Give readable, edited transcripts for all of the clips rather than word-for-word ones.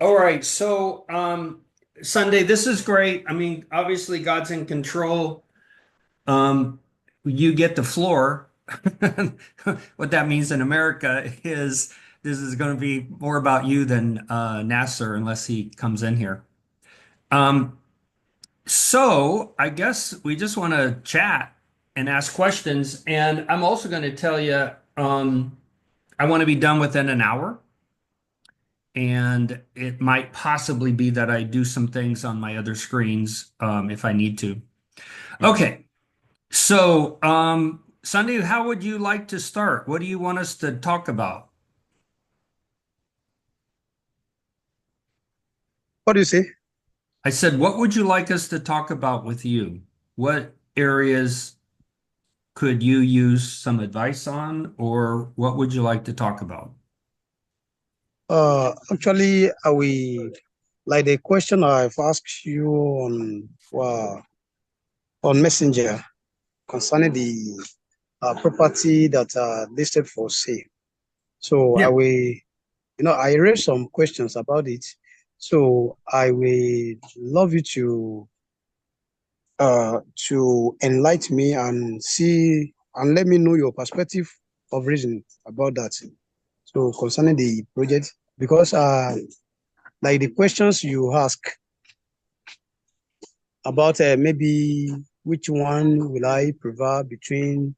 All right. So, Sunday, this is great. I mean, obviously, God's in control. Um, you get the floor. What that means in America is this is going to be more about you than Nasser, unless he comes in here. Um, so, I guess we just want to chat and ask questions. And I'm also going to tell you, I want to be done within an hour. And it might possibly be that I do some things on my other screens if I need to. Mhm. Okay, so Sunday, how would you like to start? What do you want us to talk about? What do you say? I said, what would you like us to talk about with you? What areas could you use some advice on, or what would you like to talk about? Actually, I will like the question I've asked you on Messenger concerning the property that are listed for sale. So I Yeah. will, I raised some questions about it. So I will love you to enlighten me and see and let me know your perspective of reason about that. So concerning the project, because like the questions you ask about maybe which one will I prefer between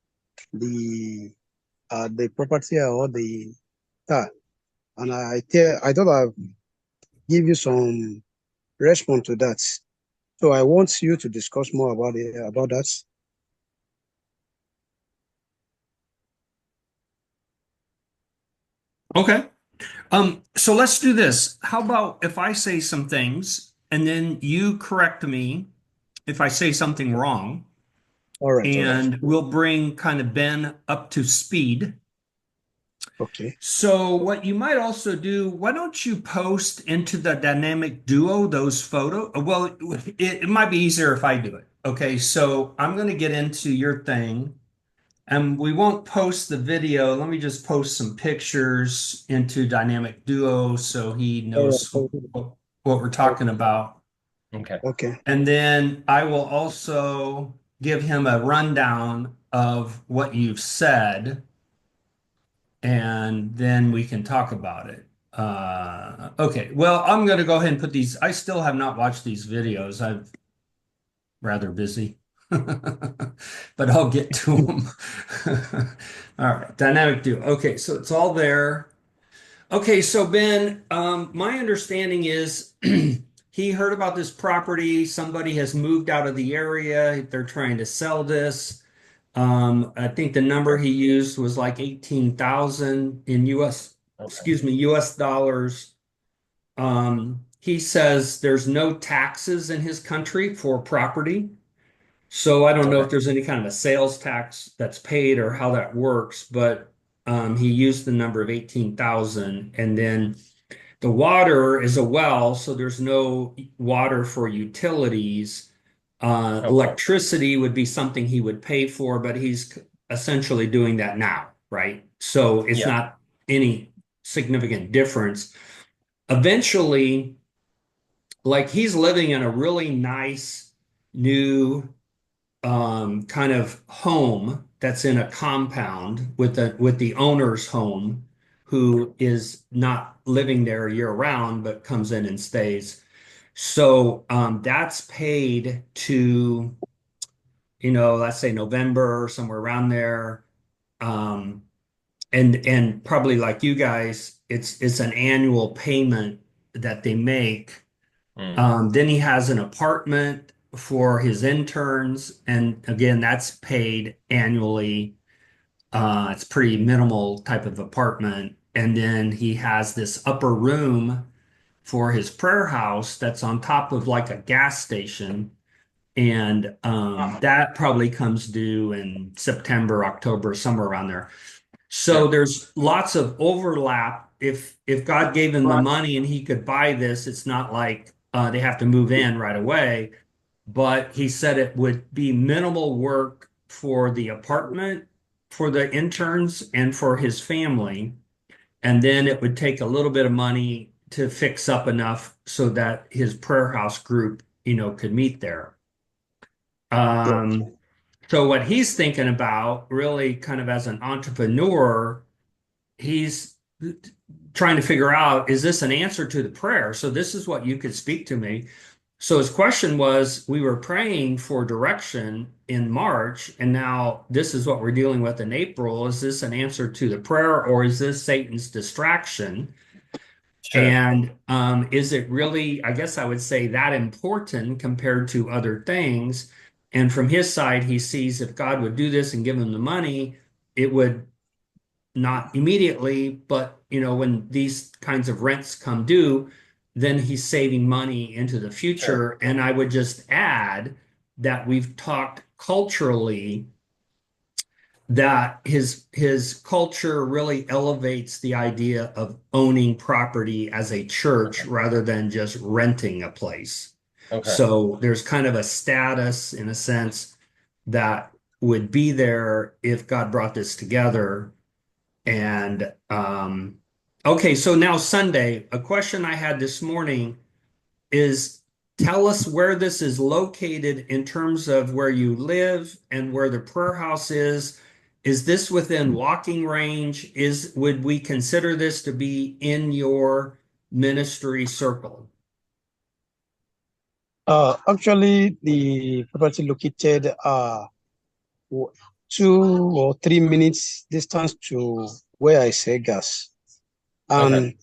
the property or the car, and I thought I'd give you some response to that. So I want you to discuss more about that. Okay. So let's do this. How about if I say some things and then you correct me if I say something wrong? All right, all right, And we'll bring kind of Ben up to speed. okay. So, what you might also do, why don't you post into the dynamic duo those photos? Well, it might be easier if I do it. Okay, so I'm going to get into your thing and we won't post the video. Let me just post some pictures into dynamic duo so he All knows right, what we're talking about. okay, okay, And then I will also give him a rundown of what you've said, and then we can talk about it. Okay, well, I'm going to go ahead and put these. I still have not watched these videos. I'm rather busy, but I'll get to them. All right, dynamic duo. Okay, so it's all there. Okay, so Ben, my understanding is he heard about this property. Somebody has moved out of the area. They're trying to sell this. I think the number he used was like 18,000 in US, okay, excuse me, US dollars. He says there's no taxes in his country for property. So I don't know okay, if there's any kind of a sales tax that's paid or how that works, but he used the number of 18,000. And then the water is a well, so there's no water for utilities. okay. Electricity would be something he would pay for, but he's essentially doing that now, right? So it's Yeah. not any significant difference. Eventually, like he's living in a really nice new kind of home that's in a compound with the owner's home, who is not living there year round but comes in and stays. So that's paid to, let's say November or somewhere around there. Um, and probably like you guys, it's an annual payment that they make. Mm. Then he has an apartment for his interns, and again, that's paid annually. It's pretty minimal type of apartment. And then he has this upper room for his prayer house that's on top of like a gas station. And that probably comes due in September, October, somewhere around there. Yeah. So there's lots of overlap. If God gave him the money and he could buy this, it's not like they have to move in right away. But he said it would be minimal work for the apartment, for the interns, and for his family. And then it would take a little bit of money to fix up enough so that his prayer house group, could meet there. Yeah. Um, so what he's thinking about, really kind of as an entrepreneur, he's trying to figure out, is this an answer to the prayer? So this is what you could speak to me. So his question was, we were praying for direction in March, and now this is what we're dealing with in April. Is this an answer to the prayer, or is this Satan's distraction? Sure. And is it really, I guess I would say, that important compared to other things? And from his side, he sees if God would do this and give him the money, it would not immediately, but when these kinds of rents come due, then he's saving money into the Sure. future. And I would just add that we've talked culturally that his culture really elevates the idea of owning property as a church rather than just renting a place. Okay. So there's kind of a status in a sense that would be there if God brought this together. And okay, so now Sunday, a question I had this morning is tell us where this is located in terms of where you live and where the prayer house is. Is this within walking range? Would we consider this to be in your ministry circle? Actually, the property located 2 or 3 minutes distance to where I sell gas, Okay. and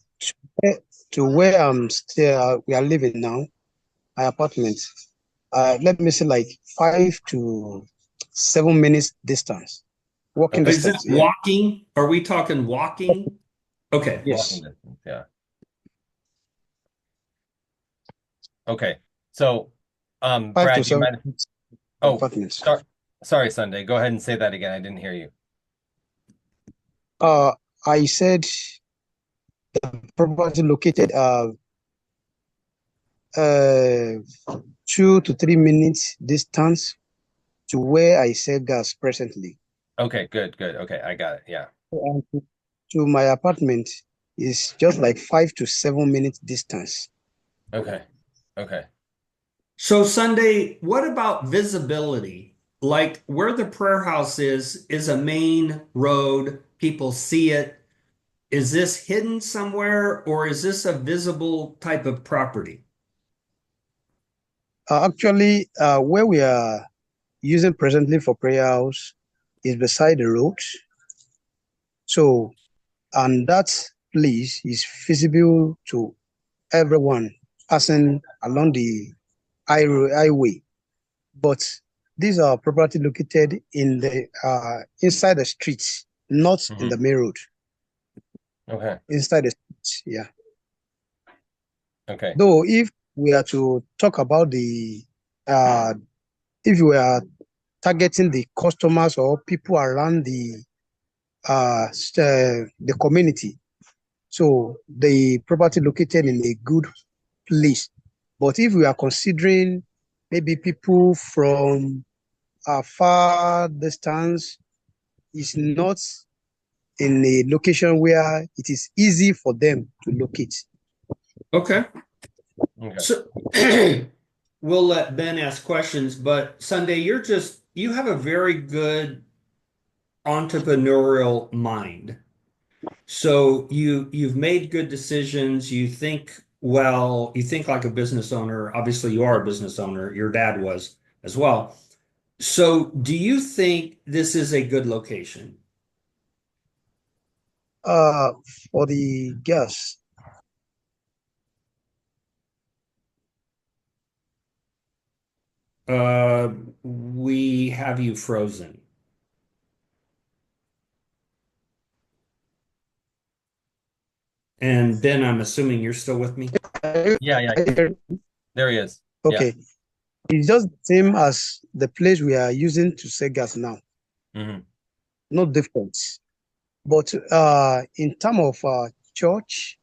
to where I'm still we are living now, my apartment. Let me say like 5 to 7 minutes distance, walking Okay. Is this distance. Yeah. walking? Are we talking walking? Okay. Walking Yes. distance. Yeah. Okay. So, Five to Brad, do you seven mind? minutes Oh, apartments. sorry, Sunday. Go ahead and say that again. I didn't hear you. Uh, I said property located uh 2 to 3 minutes distance to where I sell gas presently. Okay, good, good. Okay, I got it. Yeah. And to my apartment is just like 5 to 7 minutes distance. Okay. Okay. So Sunday, what about visibility? Like where the prayer house is a main road. People see it. Is this hidden somewhere or is this a visible type of property? Actually, where we are using presently for prayer house is beside the road. So, and that place is visible to everyone passing along the highway. But these are property located in the inside the streets, not in Hmm. the main road. Okay. Inside the streets, yeah. Okay. Though if we are to talk about uh, if we are targeting the customers or people around the community, so the property located in a good place. But if we are considering maybe people from a far distance, is not in a location where it is easy for them to locate. Okay. Okay. So we'll let Ben ask questions, but Sunday, you have a very good entrepreneurial mind. So you've made good decisions, you think well, you think like a business owner. Obviously, you are a business owner. Your dad was as well. So do you think this is a good location? Uh, for the gas, Uh, we have you frozen. And Ben, I'm assuming you're still with me. Yeah, yeah. There he is. Yeah. okay, it's just the same as the place we are using to sell gas now. Hmm. No difference. But in terms of church,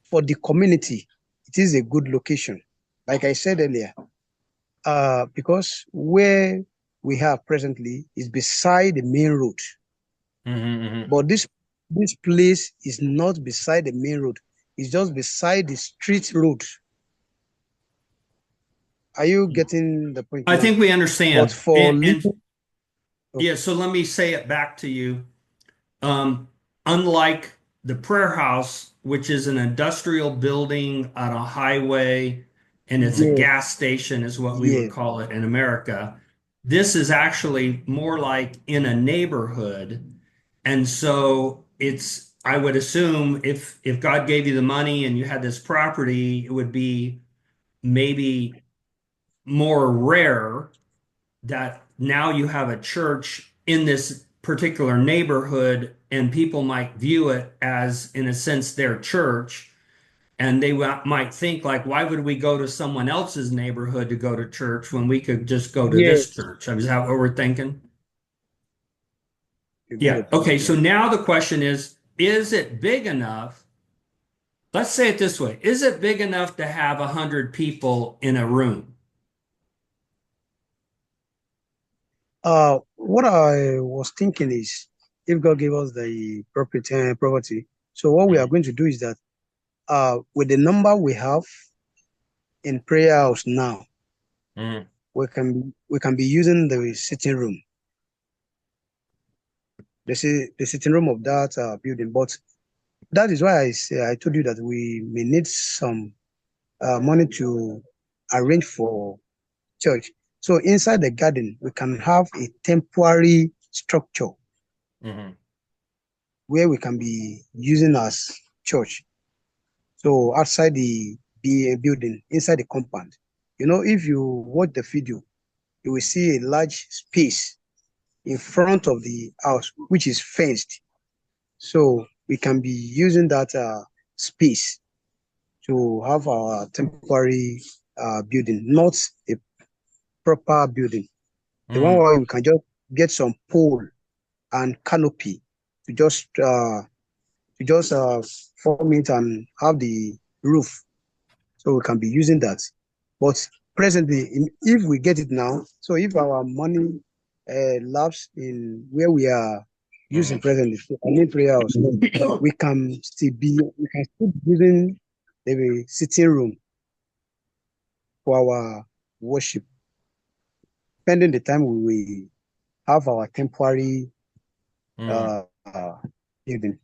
for the community, it is a good location. Like I said earlier, because where we have presently is beside the main road. Hmm. Hmm. But this place is not beside the main road. It's just beside the street road. Are you getting the point I now? think we But understand. for And living, yeah, okay, so let me say it back to you. Um, Unlike the prayer house, which is an industrial building on a highway and it's a Mhm. yeah, gas station, is what we would yeah, call it in America. This is actually more like in a neighborhood. And so I would assume if God gave you the money and you had this property, it would be maybe more rare that now you have a church in this particular neighborhood and people might view it as, in a sense, their church. And they might think, like, why would we go to someone else's neighborhood to go to church when we could just go to yeah. this church? I mean, is that what we're thinking? You got Yeah. the point. Okay. Yeah. So now the question is it big enough? Let's say it this way. Is it big enough to have 100 people in a room? What I was thinking is, if God gave us the property, so what we are Mhm. going to do is that, with the number we have in prayer house now, Mhm. we can be using the sitting room, the sitting room of that building. But that is why I told you that we may need some money to arrange for church. So inside the garden, we can have a temporary structure Mhm. where we can be using as church. So outside the building, inside the compound, if you watch the video, you will see a large space in front of the house, which is fenced. So we can be using that space to have our temporary building, not a proper building. The one Mhm. where we can just get some pole and canopy to just form it and have the roof, so we can be using that. But presently, if we get it now, so if our money lapse in where we are using Mhm. presently, so I mean prayer house, we can still be using the sitting room for our worship, pending the time we will have our temporary Mhm. uh, building.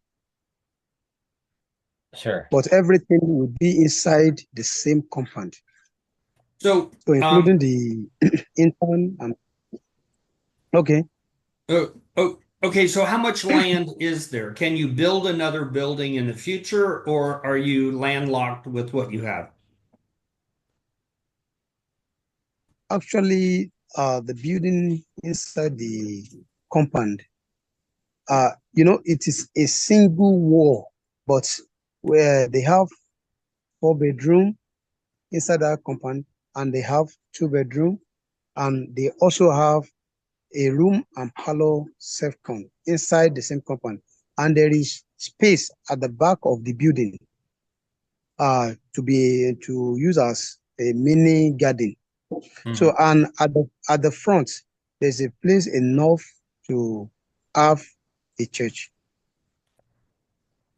Sure. But everything will be inside the same compound. So, So including the intern and okay. okay, so how much land is there? Can you build another building in the future, or are you landlocked with what you have? Actually, the building inside the compound, it is a single wall, but where they have 4 bedroom inside that compound, and they have 2 bedroom, and they also have a room and parlor self-con inside the same compound, and there is space at the back of the building, to use as a mini garden. So, Mhm. and at the front, there's a place enough to have a church,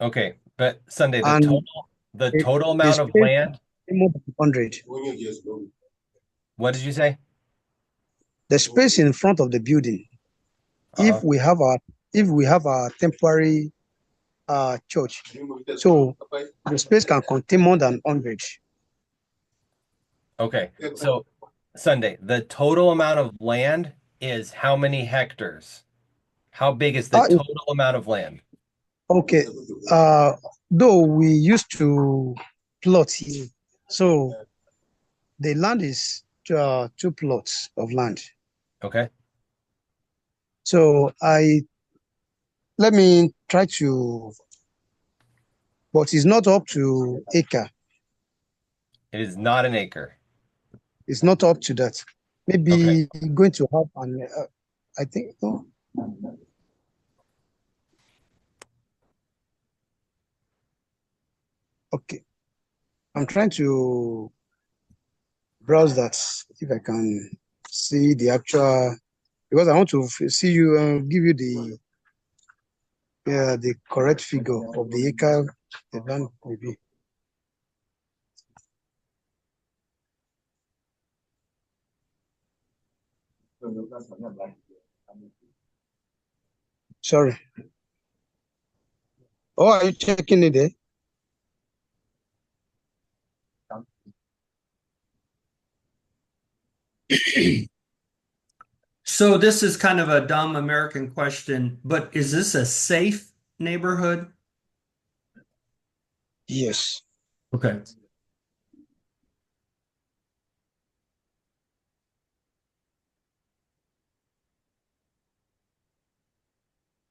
Okay, but Sunday, the and total the amount of space land, is more than 100. what did you say? The space in front of the building, if Uh-huh. we have our if we have our temporary church, so the space can contain more than 100. Okay. So Sunday, the total amount of land is how many hectares? How big is the It's total amount of land? okay. Uh, though we used to plot here, so the land is 2 plots of land. Okay. So let me try to, but it's not up to acre. It is not an acre. It's not up to that. Okay. Maybe going to have I think, no. Okay. I'm trying to browse that if I can see the actual, because I want to see you, give you the correct figure of the acre the land will be. Sorry. Oh, are you checking it there? So this is kind of a dumb American question, but is this a safe neighborhood? Yes. Okay.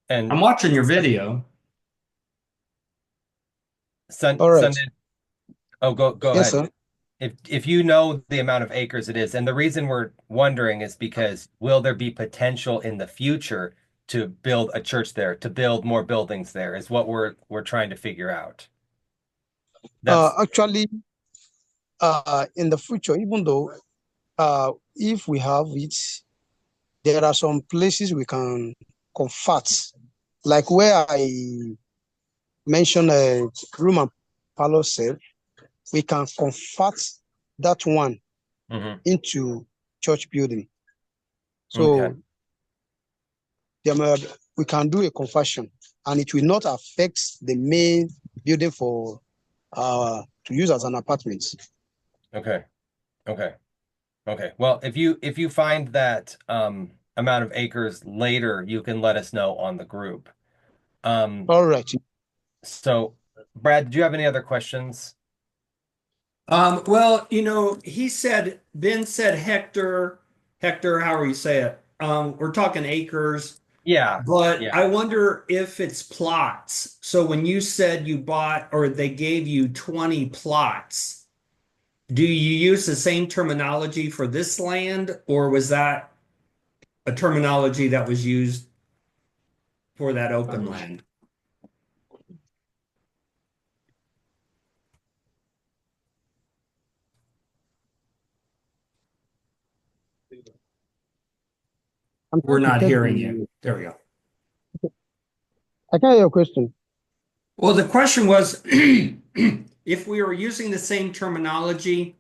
I'm And watching your video. All right. Sunday. Oh, go Yes, ahead. sir. If you know the amount of acres it is, and the reason we're wondering is because will there be potential in the future to build a church there, to build more buildings there, is what we're trying to figure out. That's Actually, in the future, even though if we have it, there are some places we can convert, like where I mentioned room and parlor cell, we can convert that one mhm. into church building. Okay. So we can do a conversion, and it will not affect the main building for to use as an apartment. Okay. Okay. Okay. Well, if you find that amount of acres later, you can let us know on the group. Um, All right. so Brad, did you have any other questions? Well, Ben said Hector, however you say it. We're talking acres, Yeah. but Yeah. I wonder if it's plots. So when you said you bought or they gave you 20 plots, do you use the same terminology for this land, or was that a terminology that was used for that open land? I'm We're trying to not check hearing you. the. There we go. I can hear your question. Well, the question was if we were using the same terminology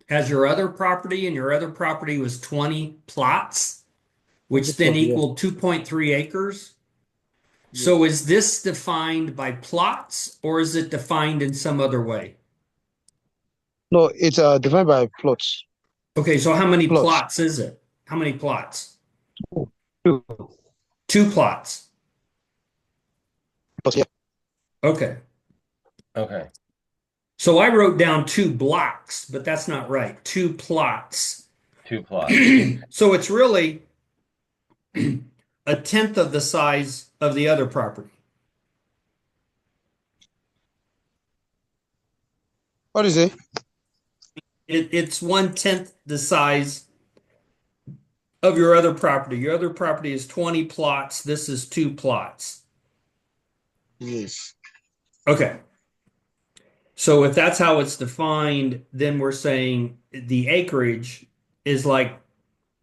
as your other property and your other property was 20 plots, which then Yeah. equaled 2.3 acres. Yes. So is this defined by plots or is it defined in some other way? No, it's defined by plots. Okay, so how many Plots. plots is it? How many plots? Two. Two plots. Plots, yeah. Okay. Okay. So I wrote down two blocks, but that's not right. Two plots. Two plots. Okay. So it's really a tenth of the size of the other property. What is it? It's one tenth the size of your other property. Your other property is 20 plots. This is two plots. Yes. Okay. So if that's how it's defined, then we're saying the acreage is like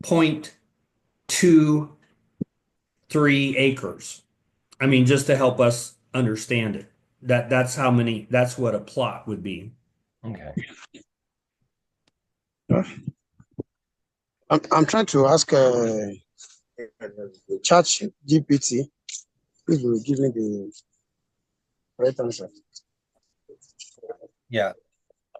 0.23 acres. I mean, just to help us understand it. That's what a plot would be. Okay. I'm trying to ask Chat GPT if you will give me the right answer. Yeah.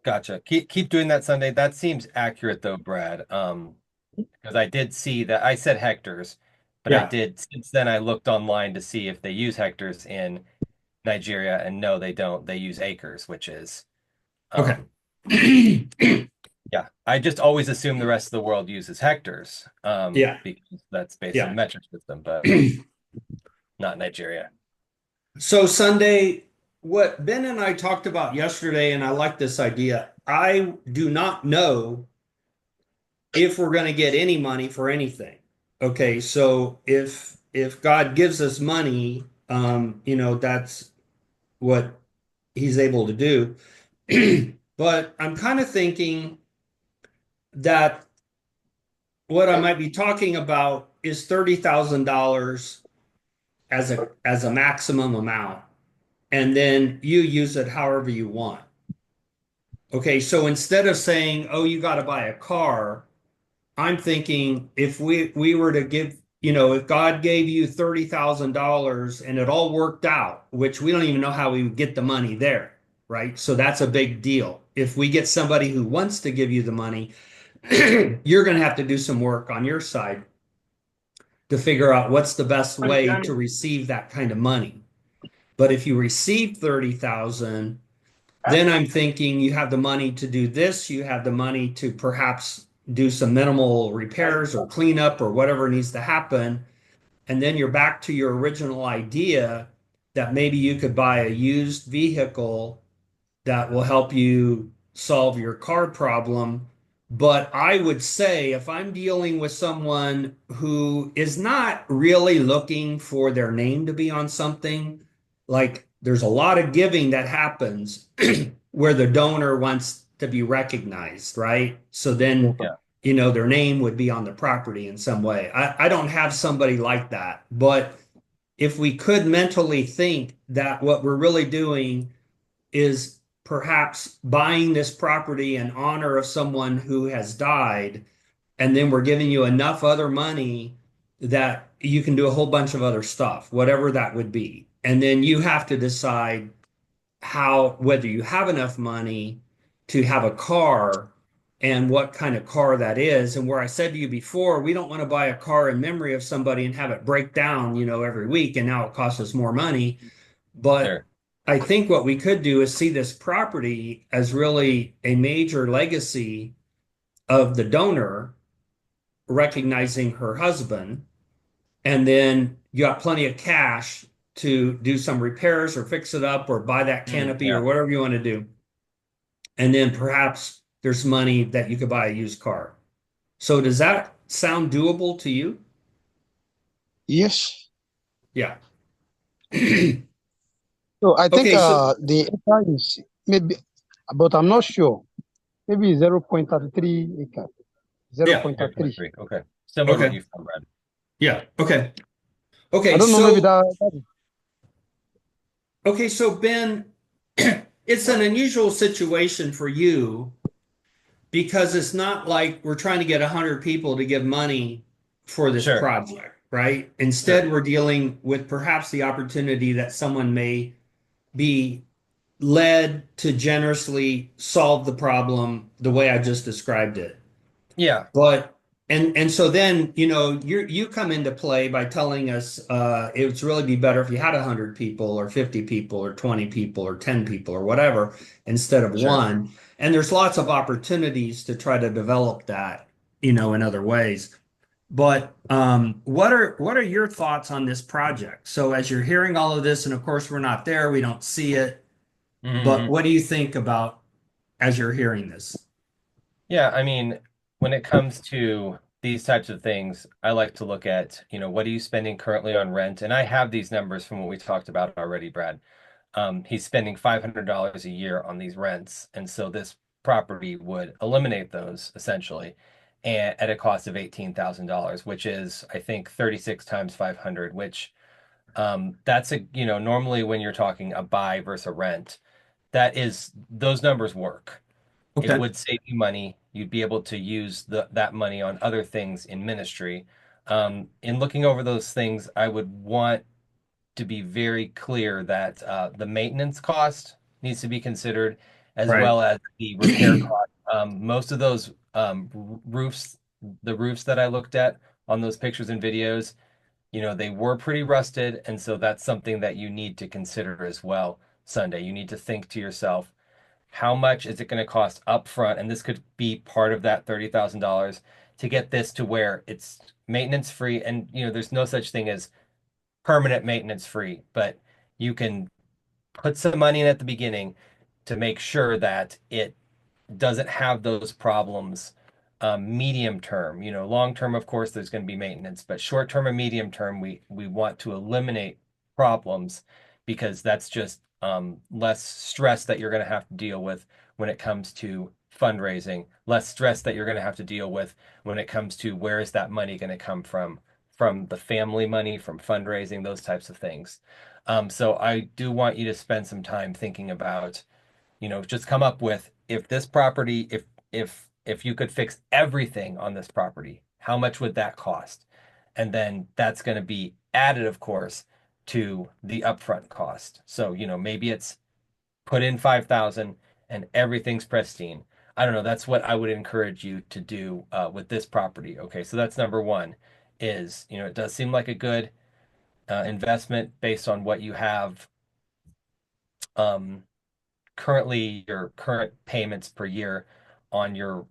Gotcha. Keep doing that Sunday. That seems accurate though, Brad. Because I did see that I said hectares, but I Yeah. did since then I looked online to see if they use hectares in Nigeria, and no, they don't. They use acres, which is Okay. um yeah. I just always assume the rest of the world uses hectares, Yeah. because that's based on the Yeah. metric system, but not Nigeria. So Sunday, what Ben and I talked about yesterday, and I like this idea. I do not know if we're going to get any money for anything. Okay, so if God gives us money, that's what He's able to do. But I'm kind of thinking that what I might be talking about is $30,000 as a maximum amount, and then you use it however you want. Okay, so instead of saying, "Oh, you got to buy a car," I'm thinking if we were to give, if God gave you $30,000 and it all worked out, which we don't even know how we would get the money there, right? So that's a big deal. If we get somebody who wants to give you the money, you're going to have to do some work on your side to figure out what's the best way to receive that kind of money. But if you receive 30,000, then I'm thinking you have the money to do this, you have the money to perhaps do some minimal repairs or cleanup or whatever needs to happen. And then you're back to your original idea that maybe you could buy a used vehicle that will help you solve your car problem. But I would say if I'm dealing with someone who is not really looking for their name to be on something, like there's a lot of giving that happens where the donor wants to be recognized, right? So then, Yeah. their name would be on the property in some way. I don't have somebody like that, but if we could mentally think that what we're really doing is perhaps buying this property in honor of someone who has died, and then we're giving you enough other money that you can do a whole bunch of other stuff, whatever that would be. And then you have to decide whether you have enough money to have a car and what kind of car that is. And where I said to you before, we don't want to buy a car in memory of somebody and have it break down, every week, and now it costs us more money. But Sure. I think what we could do is see this property as really a major legacy of the donor recognizing her husband. And then you got plenty of cash to do some repairs or fix it up or buy that canopy or Yeah. whatever you want to do. And then perhaps there's money that you could buy a used car. So does that sound doable to you? Yes. Yeah. So I think Okay, so the acre is maybe, but I'm not sure. Maybe 0.33 acre. yeah. 0.33. 0.3. Okay. Similar to what Okay. you found, Brad. Yeah. Okay. I Okay, don't know, maybe so that is Ben, it's an unusual situation for you because it's not like we're trying to get 100 people to give money for this Sure. project, right? Sure. Instead, we're dealing with perhaps the opportunity that someone may be led to generously solve the problem the way I just described it. Yeah. But and so then, you come into play by telling us it would really be better if you had 100 people or 50 people or 20 people or 10 people or whatever instead of Sure. one. And there's lots of opportunities to try to develop that, in other ways. But what are your thoughts on this project? So as you're hearing all of this, and of course we're not there, we don't see it, but Hmm. what do you think about as you're hearing this? Yeah, I mean, when it comes to these types of things, I like to look at, what are you spending currently on rent? And I have these numbers from what we talked about already, Brad. He's spending $500 a year on these rents, and so this property would eliminate those essentially, and at a cost of $18,000, which is, I think, 36 times 500, which that's normally when you're talking a buy versus a rent, those numbers work. It Okay. would save you money. You'd be able to use that money on other things in ministry. In looking over those things, I would want to be very clear that the maintenance cost needs to be considered, as Right. well as the repair cost. Most of those roofs, the roofs that I looked at on those pictures and videos, they were pretty rusted, and so that's something that you need to consider as well. Sunday, you need to think to yourself, how much is it going to cost up front? And this could be part of that $30,000 to get this to where it's maintenance free. And, there's no such thing as permanent maintenance free, but you can put some money in at the beginning to make sure that it doesn't have those problems. Medium term, long term, of course, there's going to be maintenance, but short term and medium term, we want to eliminate problems because that's just less stress that you're going to have to deal with when it comes to fundraising, less stress that you're going to have to deal with when it comes to where is that money going to come from the family money, from fundraising, those types of things. So I do want you to spend some time thinking about, just come up with, if this property, if you could fix everything on this property, how much would that cost? And then that's going to be added, of course, to the upfront cost. So, maybe it's put in 5,000 and everything's pristine. I don't know. That's what I would encourage you to do with this property. Okay, so that's number one is, it does seem like a good investment based on what you have um, currently, your current payments per year on your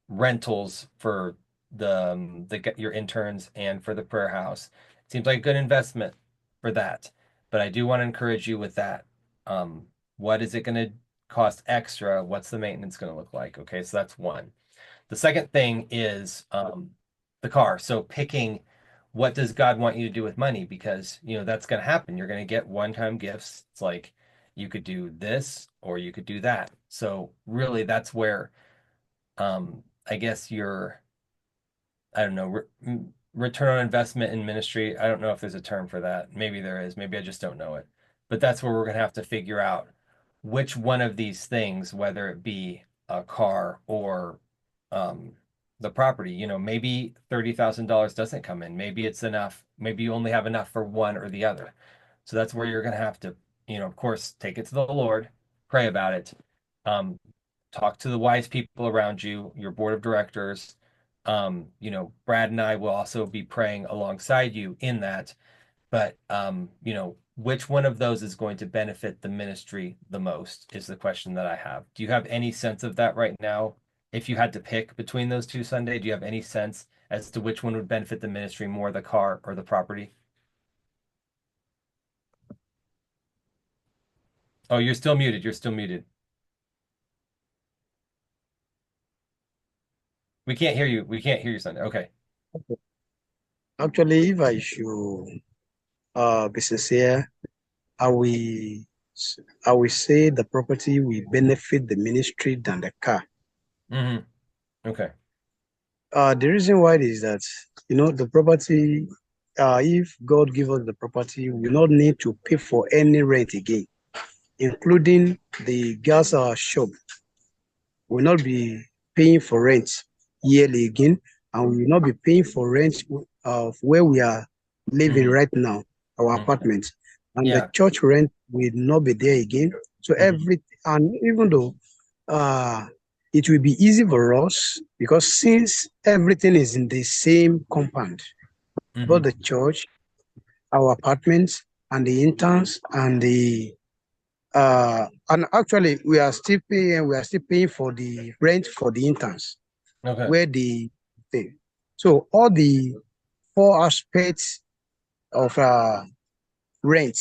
rentals for your interns and for the prayer house. Seems like a good investment for that. But I do want to encourage you with that. What is it going to cost extra? What's the maintenance going to look like? Okay, so that's one. The second thing is the car. So picking what does God want you to do with money? Because, that's going to happen. You're going to get one-time gifts. It's like you could do this or you could do that. So really that's where I guess your, I don't know, return on investment in ministry. I don't know if there's a term for that. Maybe there is. Maybe I just don't know it. But that's where we're going to have to figure out which one of these things, whether it be a car or um, the property, maybe $30,000 doesn't come in. Maybe it's enough. Maybe you only have enough for one or the other. So that's where you're going to have to, of course, take it to the Lord, pray about it, um, talk to the wise people around you, your board of directors. Brad and I will also be praying alongside you in that. But which one of those is going to benefit the ministry the most is the question that I have. Do you have any sense of that right now? If you had to pick between those two Sunday, do you have any sense as to which one would benefit the ministry more, the car or the property? Oh, you're still muted. You're still muted. We can't hear you. We can't hear you, Sunday. Okay. Actually, if I should be sincere, I will I will say the property will benefit the ministry than the car. Hmm. Okay. The reason why is that the property, if God give us the property, we will not need to pay for any rent again, including the gas shop. We will not be paying for rent yearly again, and we will not be paying for rent of where we are living Hmm. right now, our Hmm. apartment, and the Yeah. church rent will not be there again. So Hmm. and even though uh, it will be easy for us because since everything is in the same compound, both Hmm. the church, our apartments, and the interns and actually we are still paying for the rent for the interns Okay. where they stay. So all the four aspects of rent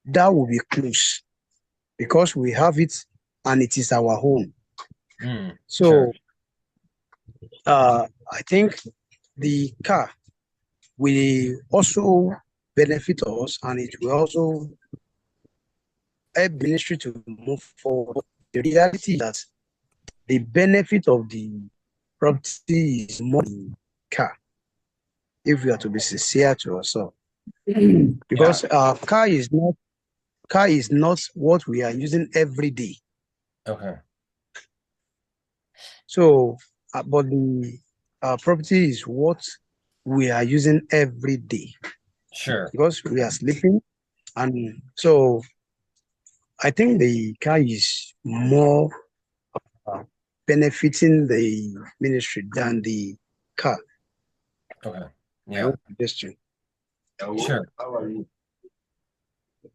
that will be close because we have it and it is our home. Mm. Sure. So I think the car will also benefit us and it will also help the ministry to move forward. The reality is that the benefit of the property is more than car if we are to be sincere to ourselves. Yeah. Because car is not what we are using every day. Okay. So, but the property is what we are using every day Sure. because we are sleeping, and so I think the car is more uh, benefiting the ministry than the car. Okay. My Yeah. own suggestion. Sure.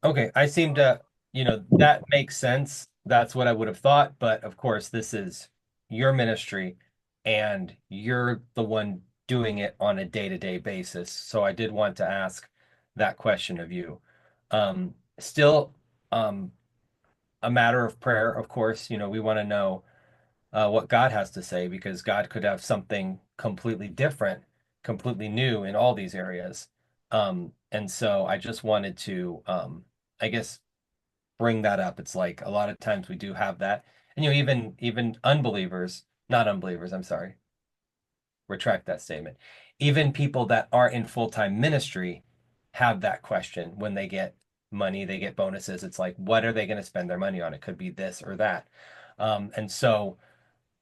Okay, I seem to, that makes sense. That's what I would have thought, but of course, this is your ministry and you're the one doing it on a day-to-day basis. So I did want to ask that question of you. Still, a matter of prayer, of course, we want to know what God has to say because God could have something completely different, completely new in all these areas. And so I just wanted to, I guess, bring that up. It's like a lot of times we do have that, and even unbelievers, not unbelievers, I'm sorry, retract that statement. Even people that are in full-time ministry have that question when they get money, they get bonuses. It's like, what are they going to spend their money on? It could be this or that. And so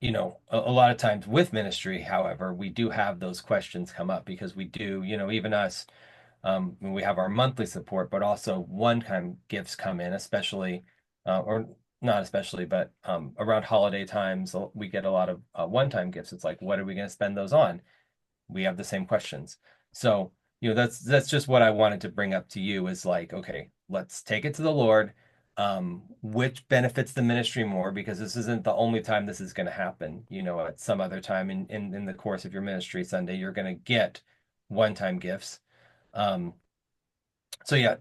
a lot of times with ministry, however, we do have those questions come up because we do, even us, when we have our monthly support, but also one-time gifts come in, especially, or not especially, but around holiday times, we get a lot of one-time gifts. It's like, what are we going to spend those on? We have the same questions. So, that's just what I wanted to bring up to you is like, okay, let's take it to the Lord. Which benefits the ministry more because this isn't the only time this is going to happen. At some other time in the course of your ministry Sunday, you're going to get one-time gifts. Um, so yeah,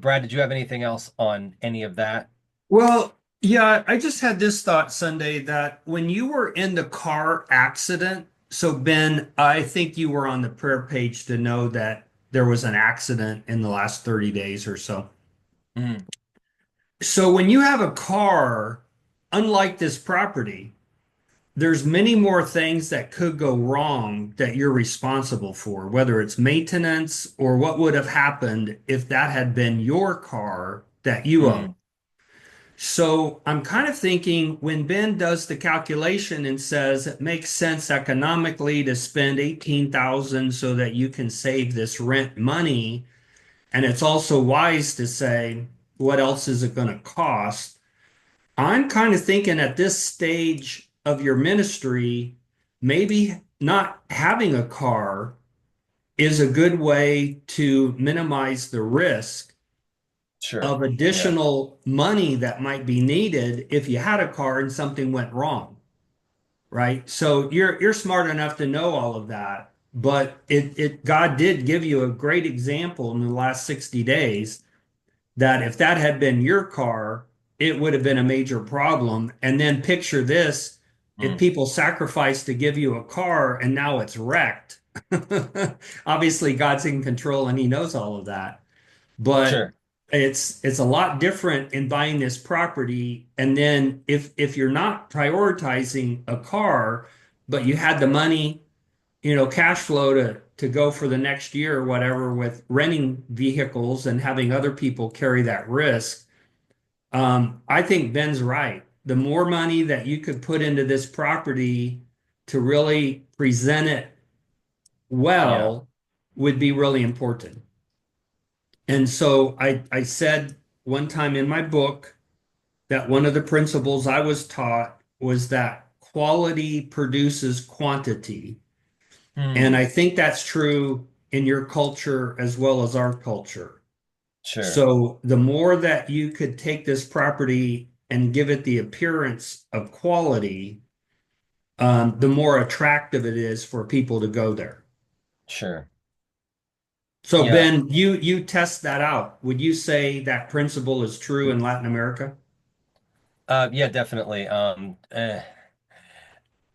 Brad, did you have anything else on any of that? Well, yeah, I just had this thought Sunday that when you were in the car accident, so Ben, I think you were on the prayer page to know that there was an accident in the last 30 days or so. Mm, So when you have a car, unlike this property, there's many more things that could go wrong that you're responsible for, whether it's maintenance or what would have happened if that had been your car that you own. mm, So I'm kind of thinking when Ben does the calculation and says it makes sense economically to spend 18,000 so that you can save this rent money, and it's also wise to say what else is it going to cost? I'm kind of thinking at this stage of your ministry, maybe not having a car is a good way to minimize the risk sure. of Yeah. additional money that might be needed if you had a car and something went wrong, right? So you're smart enough to know all of that, but it God did give you a great example in the last 60 days that if that had been your car, it would have been a major problem. And then picture this, if Mm, people sacrificed to give you a car and now it's wrecked. Obviously, God's in control and he knows all of that. But sure. it's a lot different in buying this property. And then if you're not prioritizing a car, but you had the money, cash flow to go for the next year or whatever with renting vehicles and having other people carry that risk. I think Ben's right. The more money that you could put into this property to really present it Yeah. well would be really important. And so I said one time in my book that one of the principles I was taught was that quality produces quantity. And Hmm. I think that's true in your culture as well as our culture. Sure. So the more that you could take this property and give it the appearance of quality, the more attractive it is for people to go there. Sure. So Yeah. Ben, you test that out. Would you say that principle is true in Latin America? Yeah, definitely.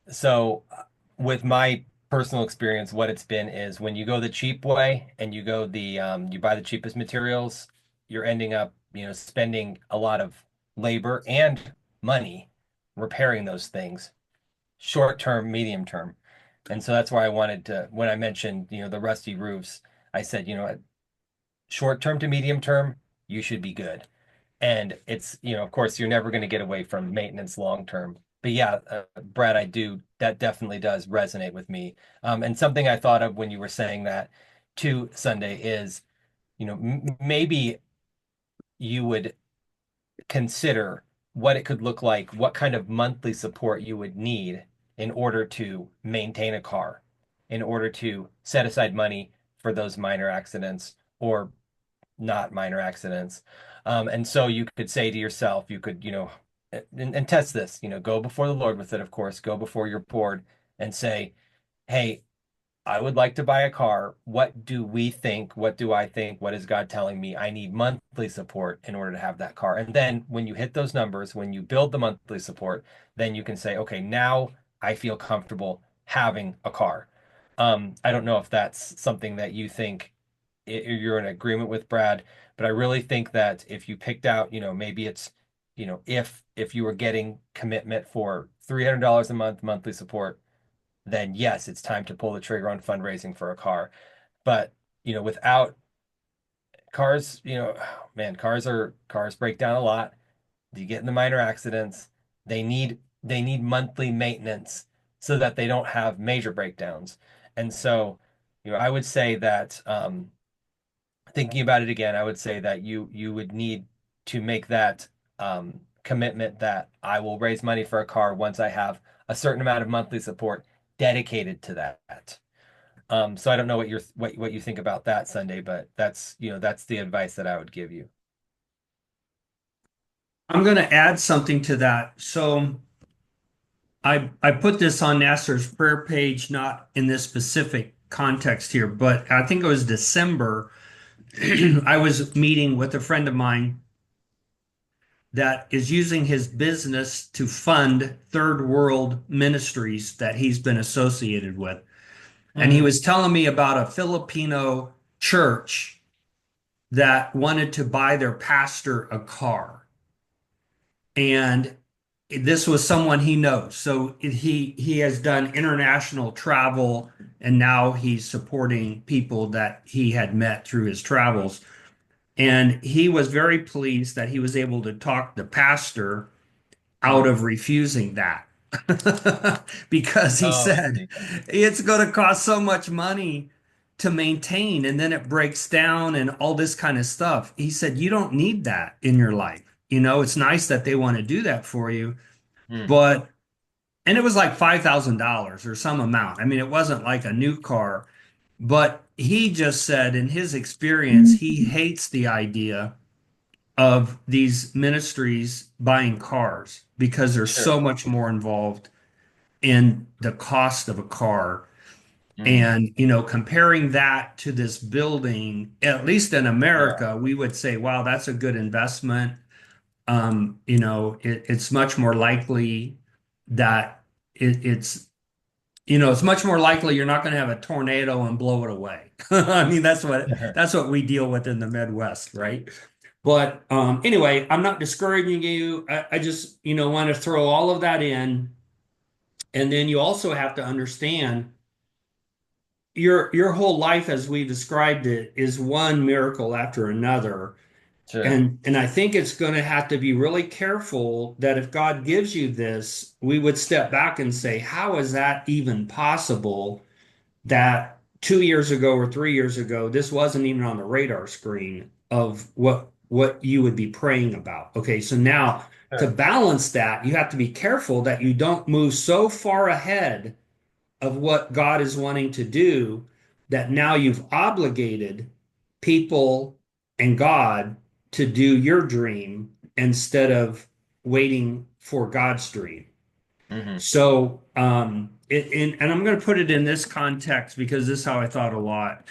So with my personal experience, what it's been is when you go the cheap way and you buy the cheapest materials, you're ending up, spending a lot of labor and money repairing those things, short term, medium term. And so that's why I wanted to, when I mentioned, the rusty roofs, I said, short term to medium term, you should be good. And it's, of course, you're never going to get away from maintenance long term. But yeah, Brad, that definitely does resonate with me. And something I thought of when you were saying that too, Sunday, is, maybe you would consider what it could look like, what kind of monthly support you would need in order to maintain a car, in order to set aside money for those minor accidents or not minor accidents. And so you could say to yourself, you could, and test this, go before the Lord with it, of course, go before your board and say, hey, I would like to buy a car. What do we think? What do I think? What is God telling me? I need monthly support in order to have that car. And then when you hit those numbers, when you build the monthly support, then you can say, okay, now I feel comfortable having a car. I don't know if that's something that you think you're in agreement with, Brad, but I really think that if you picked out, maybe it's, if you were getting commitment for $300 a month monthly support, then yes, it's time to pull the trigger on fundraising for a car. But, without cars, man, cars break down a lot. You get into minor accidents. They need they need monthly maintenance so that they don't have major breakdowns. And so, I would say that thinking about it again, I would say that you would need to make that commitment that I will raise money for a car once I have a certain amount of monthly support dedicated to that. So I don't know what you think about that, Sunday, but that's the advice that I would give you. I'm going to add something to that. So I put this on Nasser's prayer page, not in this specific context here, but I think it was December. I was meeting with a friend of mine that is using his business to fund third world ministries that he's been associated with. And he Mm, was telling me about a Filipino church that wanted to buy their pastor a car. And this was someone he knows. So he has done international travel, and now he's supporting people that he had met through his travels. And he was very pleased that he was able to talk the pastor out mm. of refusing that. Because he Oh, I said see. it's going to cost so much money to maintain, and then it breaks down and all this kind of stuff. He said, you don't need that in your life. It's nice that they want to do that for you, Mm, but, and it was like $5,000 or some amount. I mean, it wasn't like a new car, but he just said in his experience, he hates the idea of these ministries buying cars because there's sure. so much more involved in the cost of a car. Mm, And, comparing that to this building, at least in yeah. America, we would say, wow, that's a good investment. It's much more likely that it's much more likely you're not going to have a tornado and blow it away. I mean, that's what we deal with in the Midwest, right? But anyway, I'm not discouraging you. I just, want to throw all of that in. And then you also have to understand your whole life as we described it is one miracle after another. Sure. And I think it's going to have to be really careful that if God gives you this, we would step back and say, how is that even possible that 2 years ago or 3 years ago, this wasn't even on the radar screen of what you would be praying about. Okay, so now to Sure. balance that, you have to be careful that you don't move so far ahead of what God is wanting to do that now you've obligated people and God to do your dream instead of waiting for God's dream. Hmm. So, and I'm going to put it in this context because this is how I thought a lot.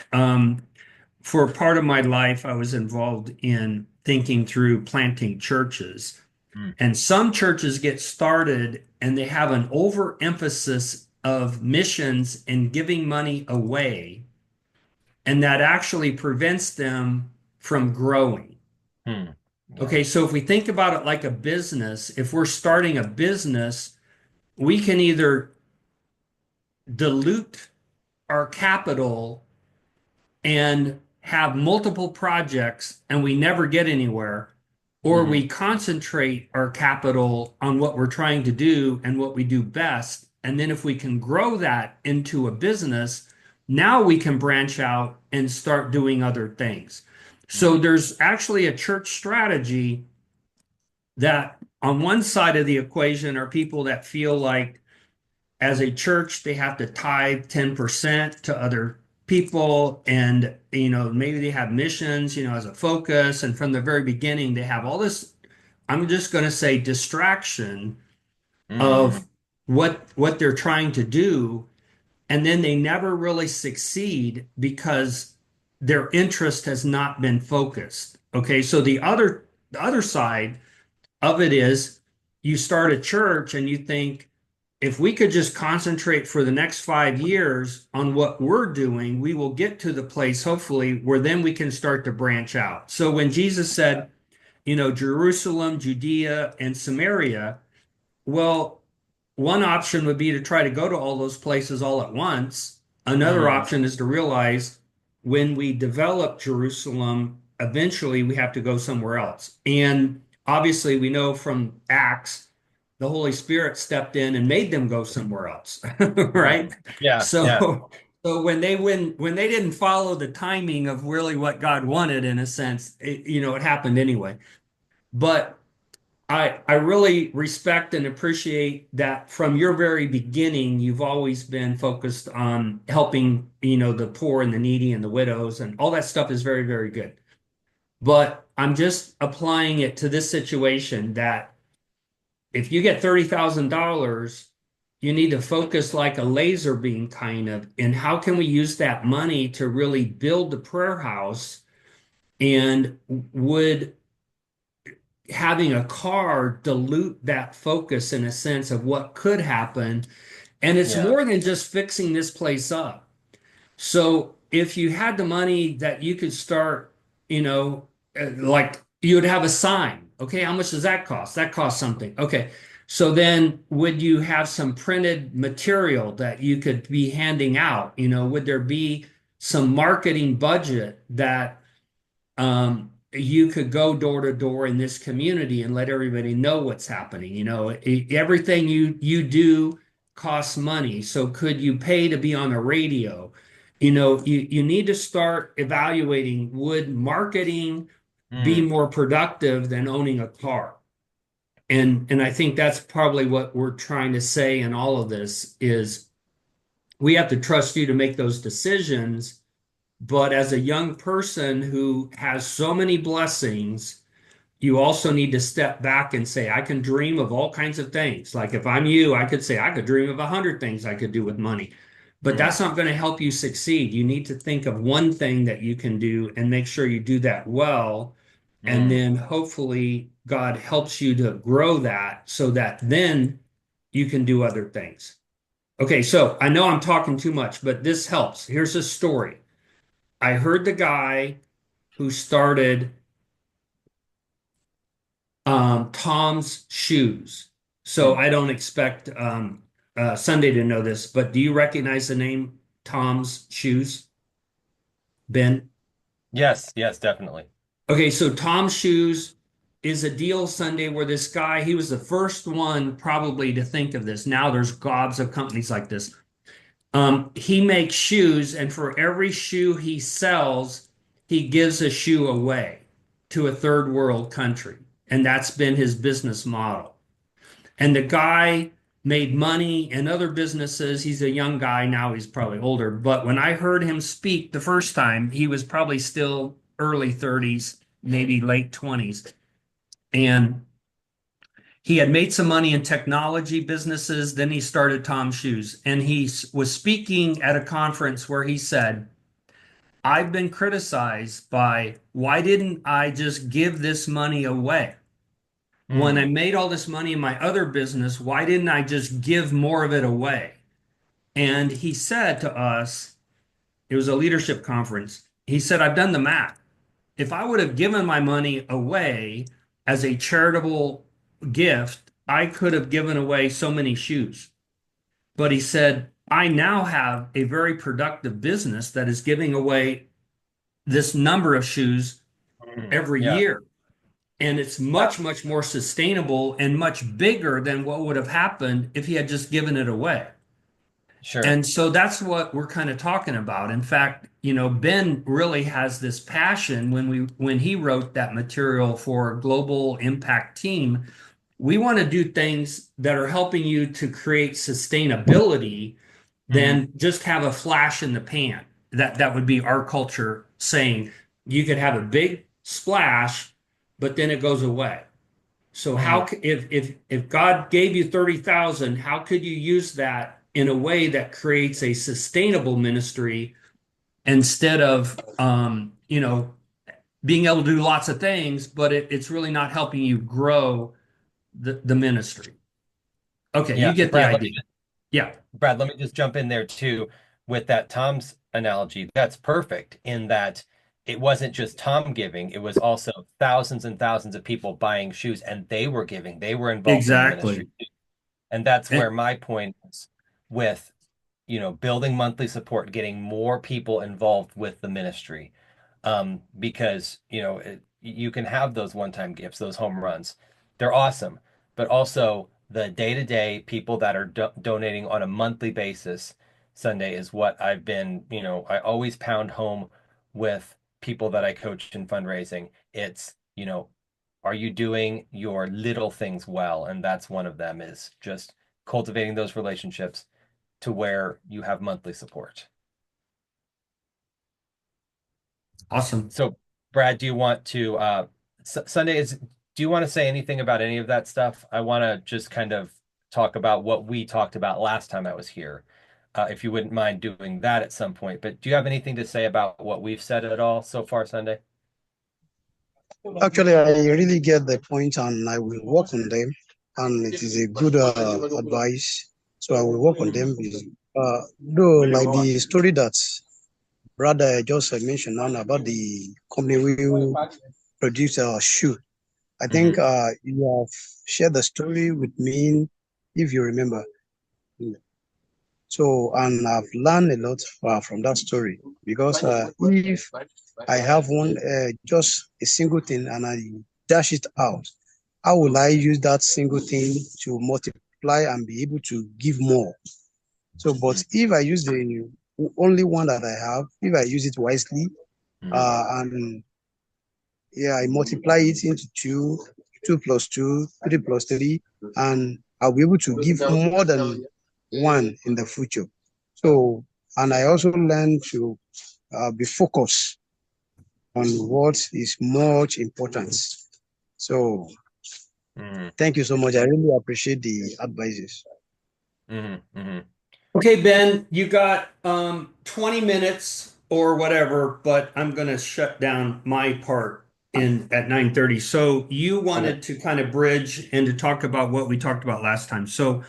For part of my life, I was involved in thinking through planting churches. Mm, And some churches get started and they have an overemphasis of missions and giving money away, and that actually prevents them from growing. mm. Yeah. Okay, so if we think about it like a business, if we're starting a business, we can either dilute our capital and have multiple projects and we never get anywhere, or Hmm. we concentrate our capital on what we're trying to do and what we do best. And then if we can grow that into a business, now we can branch out and start doing other things. So Hmm. there's actually a church strategy that on one side of the equation are people that feel like as a church, they have to tithe 10% to other people. And, maybe they have missions, as a focus. And from the very beginning, they have all this, I'm just going to say distraction Mm. of what they're trying to do. And then they never really succeed because their interest has not been focused. Okay. So the other side of it is you start a church and you think, if we could just concentrate for the next 5 years on what we're doing, we will get to the place, hopefully, where then we can start to branch out. So when Jesus Yeah. said, Jerusalem, Judea, and Samaria, well, one option would be to try to go to all those places all at once. Another Hmm. option is to realize when we develop Jerusalem, eventually we have to go somewhere else. And obviously, we know from Acts the Holy Spirit stepped in and made them go somewhere else, right? Yeah, yeah. So when they didn't follow the timing of really what God wanted, in a sense, it happened anyway. But I really respect and appreciate that from your very beginning, you've always been focused on helping, the poor and the needy and the widows, and all that stuff is very, very good. But I'm just applying it to this situation that if you get $30,000, you need to focus like a laser beam kind of, and how can we use that money to really build the prayer house? And would having a car dilute that focus in a sense of what could happen? And it's Yeah. more than just fixing this place up. So if you had the money that you could start, like you would have a sign. Okay, how much does that cost? That costs something. Okay. So then would you have some printed material that you could be handing out? Would there be some marketing budget that you could go door to door in this community and let everybody know what's happening? Everything you do costs money. So could you pay to be on the radio? You need to start evaluating, would marketing be Mm, more productive than owning a car? And I think that's probably what we're trying to say in all of this is we have to trust you to make those decisions. But as a young person who has so many blessings, you also need to step back and say, I can dream of all kinds of things. Like if I'm you, I could say, I could dream of 100 things I could do with money. But mm, that's not going to help you succeed. You need to think of one thing that you can do and make sure you do that well. And mm. then hopefully God helps you to grow that so that then you can do other things. Okay, so I know I'm talking too much, but this helps. Here's a story. I heard the guy who started Tom's Shoes. So Mm. I don't expect Sunday to know this, but do you recognize the name Tom's Shoes, Ben? Yes, yes, definitely. Okay, so Tom's Shoes is a deal Sunday where this guy, he was the first one probably to think of this. Now there's gobs of companies like this. He makes shoes, and for every shoe he sells, he gives a shoe away to a third world country. And that's been his business model. And the guy made money in other businesses. He's a young guy now, he's probably older. But when I heard him speak the first time, he was probably still early 30s, maybe late 20s. And he had made some money in technology businesses. Then he started Tom Shoes. And he was speaking at a conference where he said, I've been criticized by why didn't I just give this money away? When I Mm, made all this money in my other business, why didn't I just give more of it away? And he said to us, it was a leadership conference. He said, I've done the math. If I would have given my money away as a charitable gift, I could have given away so many shoes. But he said, I now have a very productive business that is giving away this number of shoes mm. every Yeah, year. And it's yeah, much, much more sustainable and much bigger than what would have happened if he had just given it away. sure. And so that's what we're kind of talking about. In fact, Ben really has this passion when he wrote that material for Global Impact Team. We want to do things that are helping you to create sustainability Hmm. than just have a flash in the pan. That would be our culture saying you could have a big splash, but then it goes away. So Hmm. if God gave you 30,000, how could you use that in a way that creates a sustainable ministry instead of being able to do lots of things, but it's really not helping you grow the ministry. Okay, you Yeah, get the idea. Yeah, Brad, let me just jump in there too with that Tom's analogy. That's perfect in that it wasn't just Tom giving, it was also thousands and thousands of people buying shoes and they were giving, they were involved in the ministry. exactly. And that's And where my point is with, building monthly support, getting more people involved with the ministry. Because, you can have those one-time gifts, those home runs. They're awesome. But also the day-to-day people that are donating on a monthly basis, Sunday, is what I've been, I always pound home with people that I coach in fundraising. It's, are you doing your little things well? And that's one of them, is just cultivating those relationships to where you have monthly support. Awesome. So, Brad, do you want to Sunday is do you want to say anything about any of that stuff? I want to just kind of talk about what we talked about last time I was here. If you wouldn't mind doing that at some point. But do you have anything to say about what we've said at all so far, Sunday? Actually, I really get the point, and I will work on them. And it is a good advice. So I will work on them. Though, like the story that brother just mentioned now about the company we produce our shoe. I think Hmm. you have shared the story with me, if you remember. So, and I've learned a lot from that story because if I have one, just a single thing, and I dash it out, how will I use that single thing to multiply and be able to give more? So, but if I use the only one that I have, if I use it wisely, Hmm. and yeah, I multiply it into two, two plus two, three plus three, and I'll be able to give more than one in the future. So, and I also learn to be focused on what is much important. So, Hmm. thank you so much. I really appreciate the advices. Hmm. Hmm. Okay, Ben, you got 20 minutes or whatever, but I'm going to shut down my part in at 9:30. So you Okay. wanted to kind of bridge and to talk about what we talked about last time. So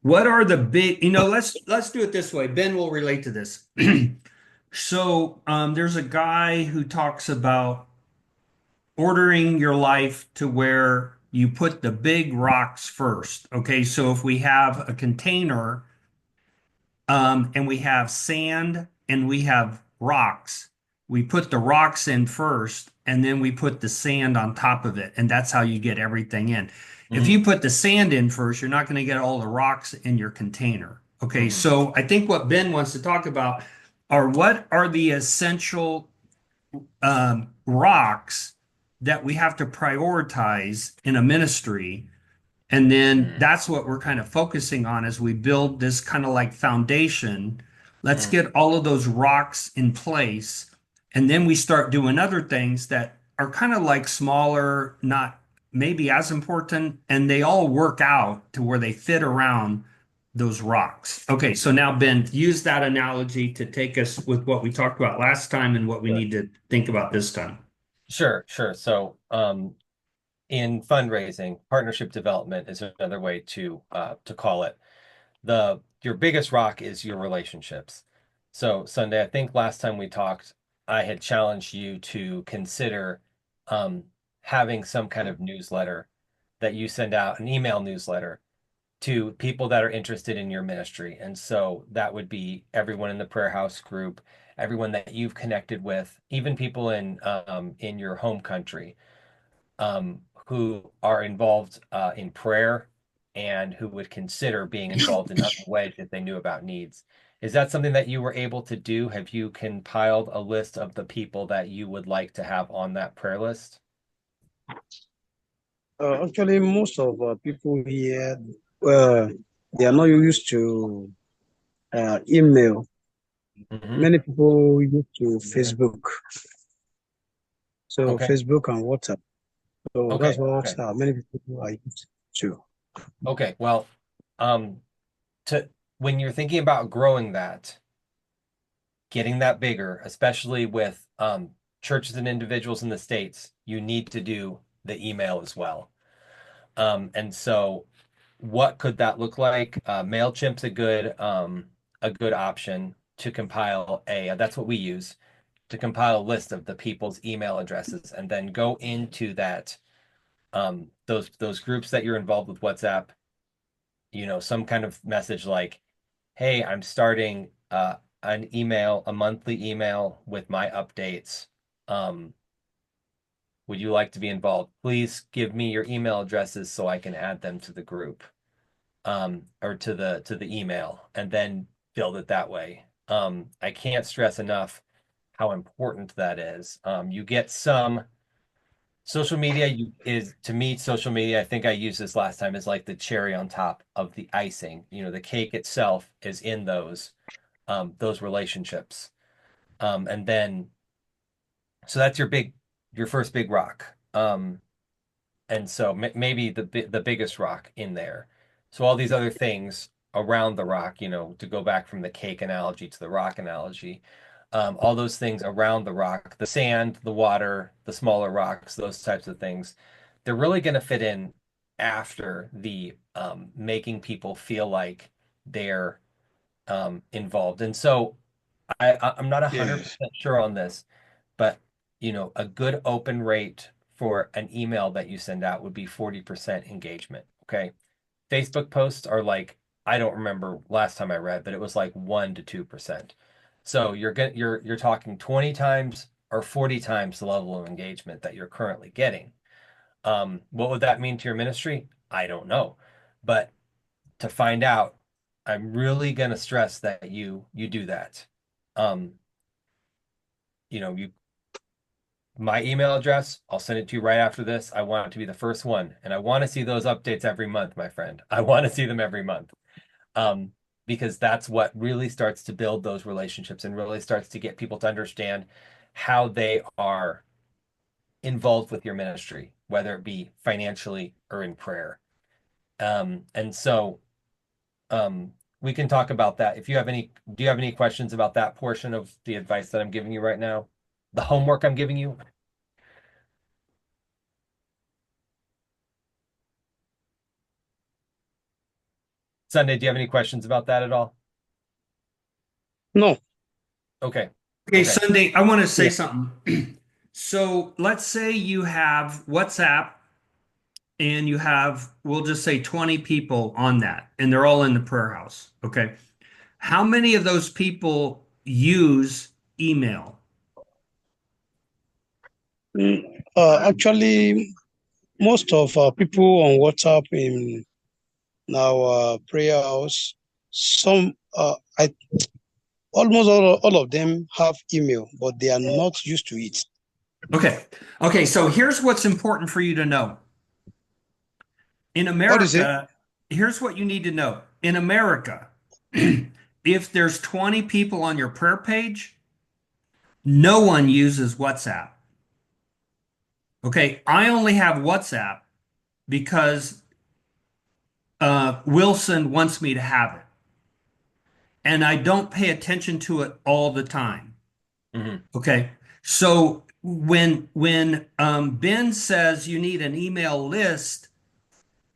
what are the big, let's do it this way. Ben will relate to this. So there's a guy who talks about ordering your life to where you put the big rocks first. Okay, so if we have a container and we have sand and we have rocks. We put the rocks in first and then we put the sand on top of it. And that's how you get everything in. If Hmm. you put the sand in first, you're not going to get all the rocks in your container. Okay, Hmm. so I think what Ben wants to talk about are what are the essential rocks that we have to prioritize in a ministry, and then Hmm. that's what we're kind of focusing on as we build this kind of like foundation. Let's Hmm. get all of those rocks in place. And then we start doing other things that are kind of like smaller, not maybe as important, and they all work out to where they fit around those rocks. Okay, so now Ben, use that analogy to take us with what we talked about last time and what we Sure. need to think about this time. Sure, sure. So, in fundraising, partnership development is another way to call it. Your biggest rock is your relationships. So Sunday, I think last time we talked, I had challenged you to consider um, having some kind of newsletter that you send out, an email newsletter to people that are interested in your ministry. And so that would be everyone in the prayer house group, everyone that you've connected with, even people in your home country who are involved in prayer and who would consider being involved in other ways if they knew about needs. Is that something that you were able to do? Have you compiled a list of the people that you would like to have on that prayer list? Actually, most of people here, uh, they are not used to email. Hmm. Many people use to Facebook. So Okay. Facebook and WhatsApp. So that's Okay. what Okay. many people are used to. Okay. Well, um, to when you're thinking about growing that, getting that bigger, especially with churches and individuals in the States, you need to do the email as well. And so what could that look like? MailChimp's a good option to compile that's what we use to compile a list of the people's email addresses and then go into that those groups that you're involved with WhatsApp, some kind of message like, hey, I'm starting a monthly email with my updates. Um, would you like to be involved? Please give me your email addresses so I can add them to the group. or to the email, and then build it that way. I can't stress enough how important that is. You get some social media is to me social media. I think I used this last time is like the cherry on top of the icing. You know, the cake itself is in those relationships. And then so that's your first big rock. And so maybe the biggest rock in there. So all these other things around the rock, you know, to go back from the cake analogy to the rock analogy, all those things around the rock, the sand, the water, the smaller rocks, those types of things, they're really going to fit in after the making people feel like they're involved. And so I'm not Yes. 100% sure on this, but you know, a good open rate for an email that you send out would be 40% engagement. Okay. Facebook posts are like, I don't remember last time I read, but it was like 1 to 2%. So you're talking 20 times or 40 times the level of engagement that you're currently getting. What would that mean to your ministry? I don't know. But to find out, I'm really going to stress that you do that. Um, you know, you my email address, I'll send it to you right after this. I want it to be the first one, and I want to see those updates every month, my friend. I want to see them every month. Um, because that's what really starts to build those relationships and really starts to get people to understand how they are involved with your ministry, whether it be financially or in prayer. And so um, we can talk about that. If you have any, do you have any questions about that portion of the advice that I'm giving you right now? The homework I'm giving you? Sunday, do you have any questions about that at all? No. Okay. Okay, Okay. Sunday, I want to say Yeah. something. So let's say you have WhatsApp and you have, we'll just say 20 people on that, and they're all in the prayer house. Okay. How many of those people use email? Actually, most of people on WhatsApp in our prayer house, some I almost all of them have email, but they are not used to it. Okay. Okay. So here's what's important for you to know. In What is it? America, here's what you need to know. In America, if there's 20 people on your prayer page, no one uses WhatsApp. Okay. I only have WhatsApp because Wilson wants me to have it. And I don't pay attention to it all the time. Hmm. Okay. So when Ben says you need an email list,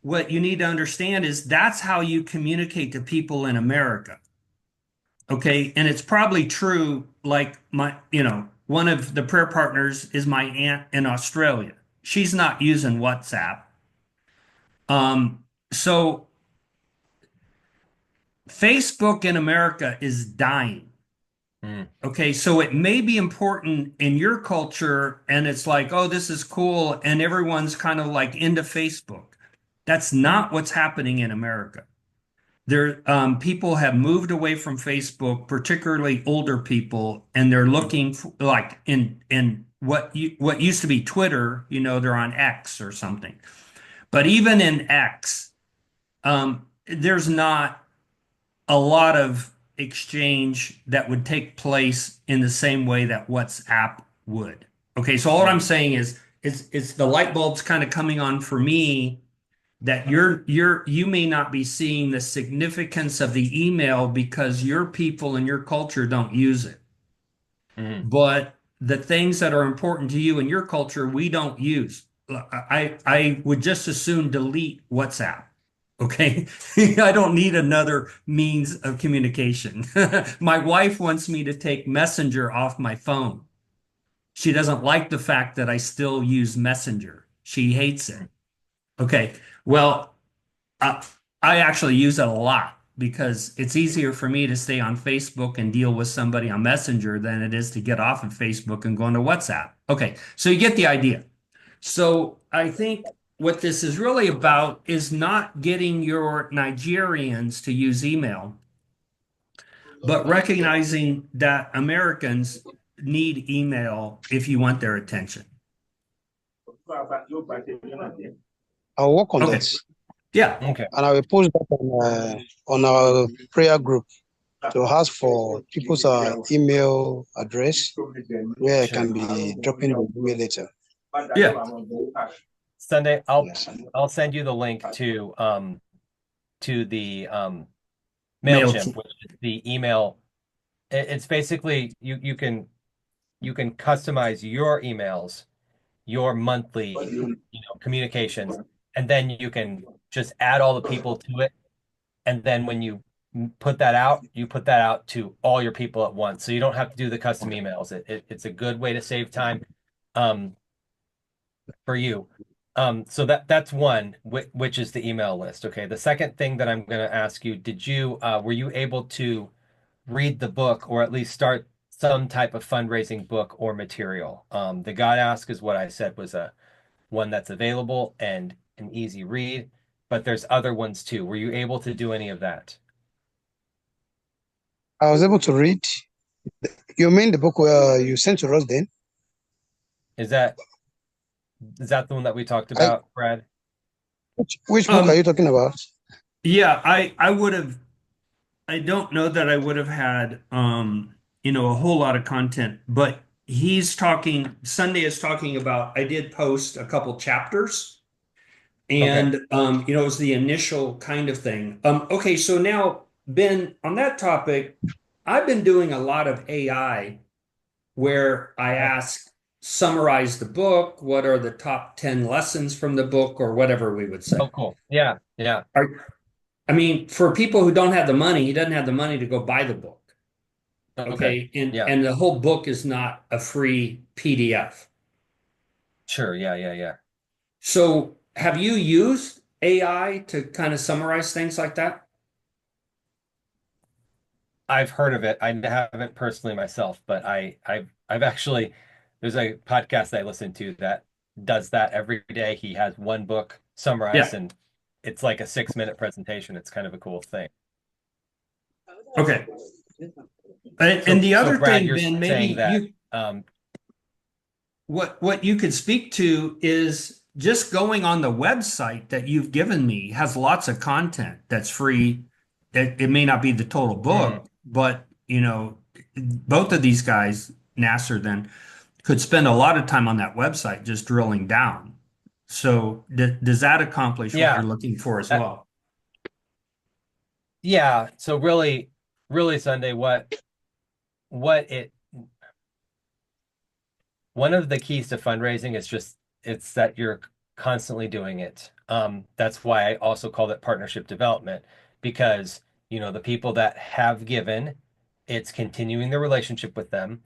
what you need to understand is that's how you communicate to people in America. Okay. And it's probably true, like one of the prayer partners is my aunt in Australia. She's not using WhatsApp. So Facebook in America is dying. Hmm. Okay, so it may be important in your culture, and it's like, oh, this is cool, and everyone's kind of like into Facebook. That's not what's happening in America. People have moved away from Facebook, particularly older people, and they're looking for, like in what used to be Twitter. They're on X or something. But even in X, there's not a lot of exchange that would take place in the same way that WhatsApp would. Okay, so all I'm Hmm. saying is it's the light bulbs kind of coming on for me that you may not be seeing the significance of the email because your people and your culture don't use it. Hmm. But the things that are important to you and your culture, we don't use. I would just as soon delete WhatsApp. Okay. I don't need another means of communication. My wife wants me to take Messenger off my phone. She doesn't like the fact that I still use Messenger. She hates it. Okay. Well, uh, I actually use it a lot because it's easier for me to stay on Facebook and deal with somebody on Messenger than it is to get off of Facebook and go into WhatsApp. Okay. So you get the idea. So I think what this is really about is not getting your Nigerians to use email, but recognizing that Americans need email if you want their attention. I'll work on that, Okay. Yeah. Okay. and I will post that on our prayer group to ask for people's email address where I Sure. can be dropping the email later. Yeah. Sunday, I'll Yes. I'll send you the link to the Mail MailChimp, team. which is the email. It's basically you can customize your emails, your monthly, communications, and then you can just add all the people to it. And then when you put that out, you put that out to all your people at once. So you don't have to do the custom emails. It's a good way to save time um, for you. So that's one, which is the email list. Okay. The second thing that I'm going to ask you, were you able to read the book or at least start some type of fundraising book or material? The God Ask is what I said was a one that's available and an easy read, but there's other ones too. Were you able to do any of that? I was able to read. You mean the book you sent to us then? Is that is that the one that we talked I about, Brad? which book are you Um, talking about? yeah, I would have I don't know that I would have had a whole lot of content, but Sunday is talking about I did post a couple chapters Okay. and it was the initial kind of thing. Okay, so now Ben, on that topic, I've been doing a lot of AI where I Okay. ask summarize the book, what are the top 10 lessons from the book or whatever we would say. Oh, cool. Yeah. Yeah. I mean, for people who don't have the money, he doesn't have the money to go buy the book. Okay. Okay. And Yeah. and the whole book is not a free PDF. Sure. Yeah. Yeah. Yeah. So have you used AI to kind of summarize things like that? I've heard of it. I haven't personally myself, but I've actually there's a podcast I listen to that does that every day. He has one book summarized Yeah. and it's like a 6 minute presentation. It's kind of a cool thing. Okay. And So the so other Brad, thing, you're Ben, maybe saying that you what you could speak to is just going on the website that you've given me has lots of content that's free. It may not be the total mm, book, but both of these guys, Nasser then, could spend a lot of time on that website just drilling down. So does that accomplish what you're yeah. looking for as Uh, well? yeah. So really Sunday, what it one of the keys to fundraising is just it's that you're constantly doing it. That's why I also called it partnership development because, the people that have given, it's continuing the relationship with them.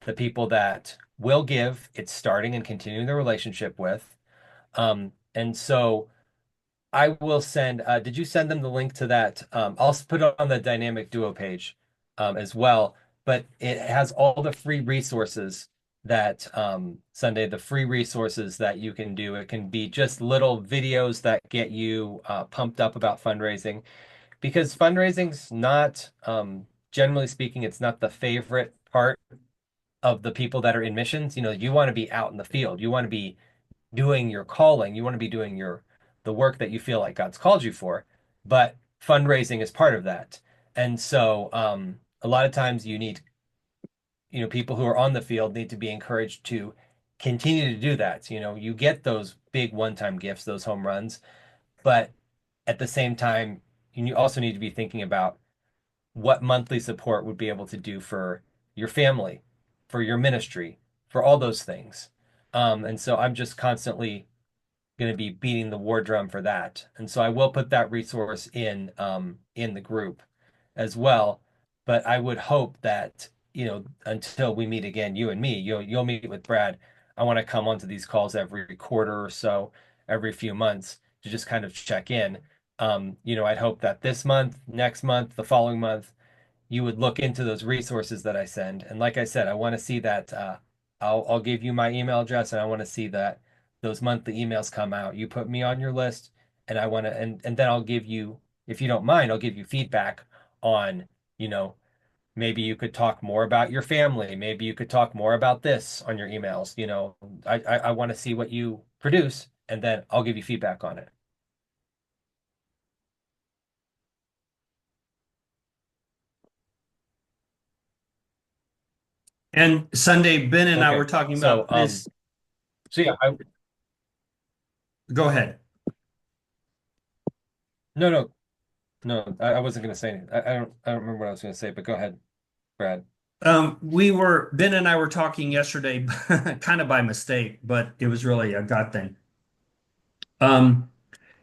The people that will give, it's starting and continuing the relationship with. And so I will send, did you send them the link to that? I'll put it on the dynamic duo page as well, but it has all the free resources that Sunday, the free resources that you can do. It can be just little videos that get you pumped up about fundraising because fundraising's not, generally speaking, it's not the favorite part of the people that are in missions. You want to be out in the field. You want to be doing your calling. You want to be doing the work that you feel like God's called you for. But fundraising is part of that. And so a lot of times you need, people who are on the field need to be encouraged to continue to do that. You get those big one-time gifts, those home runs, but at the same time, you also need to be thinking about what monthly support would be able to do for your family, for your ministry, for all those things. And so I'm just constantly going to be beating the war drum for that. And so I will put that resource in the group as well. But I would hope that, until we meet again, you and me, you'll meet with Brad. I want to come onto these calls every quarter or so, every few months to just kind of check in. I'd hope that this month, next month, the following month, you would look into those resources that I send. And like I said, I want to see that I'll give you my email address and I want to see that those monthly emails come out, you put me on your list, and I want to, and then I'll give you, if you don't mind, I'll give you feedback on, you know, maybe you could talk more about your family. Maybe you could talk more about this on your emails. I want to see what you produce, and then I'll give you feedback on it. And Sunday, Ben and I were Okay. talking So, about this. so yeah, Go ahead. no, no, no, I wasn't going to say anything. I don't remember what I was going to say, but go ahead, Brad. Ben and I were talking yesterday, kind of by mistake, but it was really a God thing. Um,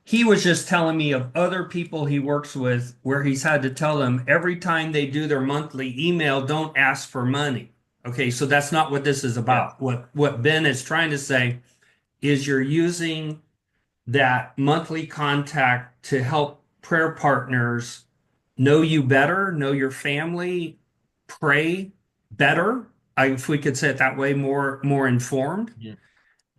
he was just telling me of other people he works with where he's had to tell them every time they do their monthly email, don't ask for money. Okay, so that's not what this is Yeah. about. What Ben is trying to say is you're using that monthly contact to help prayer partners know you better, know your family, pray better. If we could say it that way, more informed. Mhm.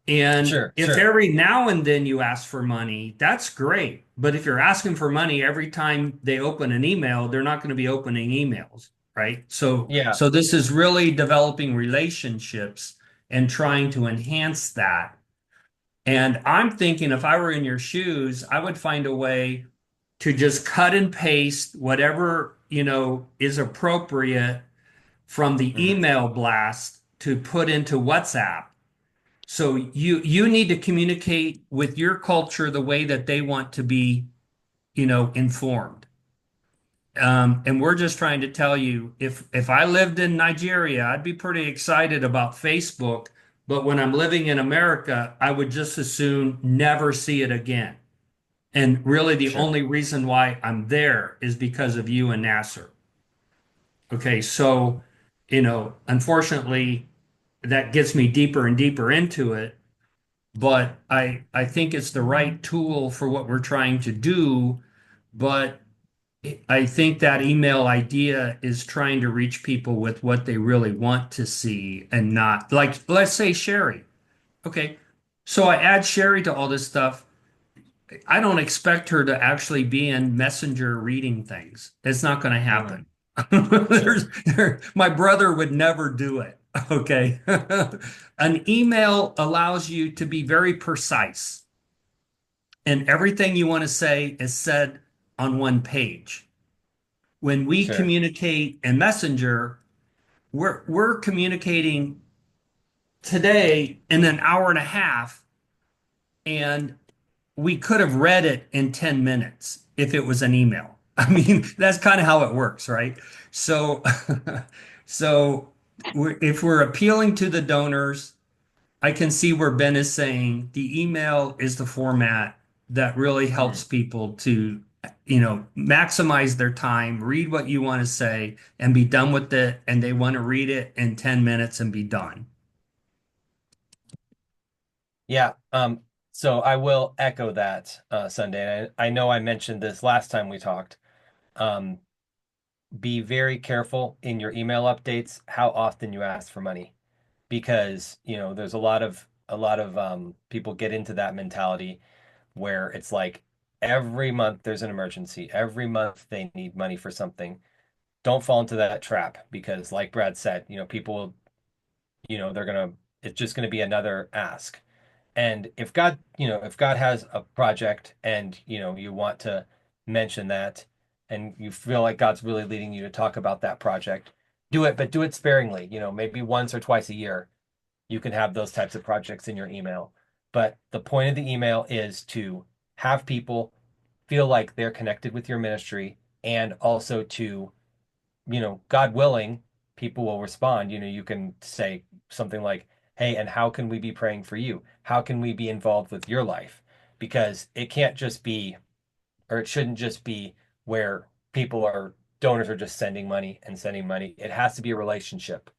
And Sure, if sure. every now and then you ask for money, that's great. But if you're asking for money every time they open an email, they're not going to be opening emails, right? So, Yeah. so this is really developing relationships and trying to enhance that. And I'm thinking if I were in your shoes, I would find a way to just cut and paste whatever, is appropriate from the Hmm. email blast to put into WhatsApp. So you need to communicate with your culture the way that they want to be, informed. And we're just trying to tell you if I lived in Nigeria, I'd be pretty excited about Facebook, but when I'm living in America, I would just as soon never see it again. And really the Sure. only reason why I'm there is because of you and Nasser. Okay, so, unfortunately, that gets me deeper and deeper into it, but I think it's the right tool for what we're trying to do. But I think that email idea is trying to reach people with what they really want to see and not like, let's say Sherry. Okay, so I add Sherry to all this stuff. I don't expect her to actually be in Messenger reading things. It's not going to Mm, happen. sure. My brother would never do it. Okay. An email allows you to be very precise, and everything you want to say is said on one page. When we Sure. communicate in Messenger, we're communicating today in an hour and a half, and we could have read it in 10 minutes if it was an email. I mean, that's kind of how it works, right? So, so if we're appealing to the donors, I can see where Ben is saying the email is the format that really helps Mm. people to, maximize their time, read what you want to say, and be done with it. And they want to read it in 10 minutes and be done. Yeah. So I will echo that, Sunday. And I know I mentioned this last time we talked. Um, be very careful in your email updates how often you ask for money, because there's a lot of people get into that mentality where it's like every month there's an emergency, every month they need money for something. Don't fall into that trap, because like Brad said, people will, they're gonna it's just gonna be another ask. And if God has a project and you want to mention that, and you feel like God's really leading you to talk about that project, do it, but do it sparingly. Maybe once or twice a year you can have those types of projects in your email. But the point of the email is to have people feel like they're connected with your ministry, and also to, God willing, people will respond. You can say something like, "Hey, and how can we be praying for you? How can we be involved with your life?" Because it can't just be, or it shouldn't just be where donors are just sending money and sending money. It has to be a relationship.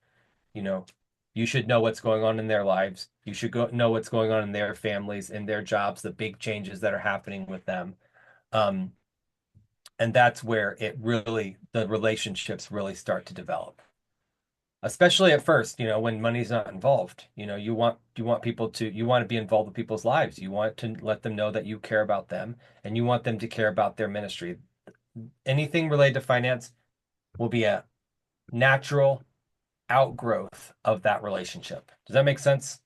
You know, you should know what's going on in their lives. You should know what's going on in their families, in their jobs, the big changes that are happening with them. Um, and that's where the relationships really start to develop. especially at first, when money's not involved. You want people to you want to be involved with people's lives. You want to let them know that you care about them and you want them to care about their ministry. Anything related to finance will be a natural outgrowth of that relationship. Does that make sense?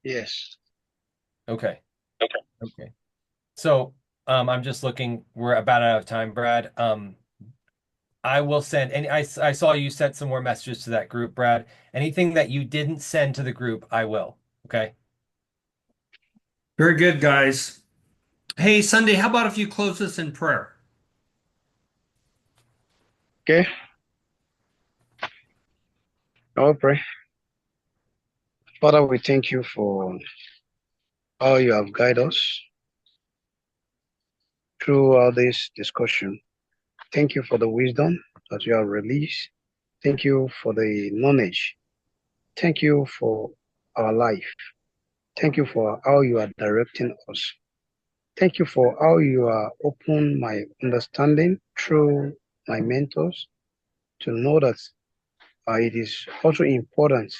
Yes. Okay. Okay. So, I'm just looking, we're about out of time, Brad. I will send, and I saw you sent some more messages to that group, Brad. Anything that you didn't send to the group, I will. Okay. Very good, guys. Hey, Sunday, how about if you close us in prayer? Okay. I'll pray. Father, we thank you for how you have guided us throughout this discussion. Thank you for the wisdom that you have released. Thank you for the knowledge. Thank you for our life. Thank you for how you are directing us. Thank you for how you are open my understanding through my mentors to know that it is also important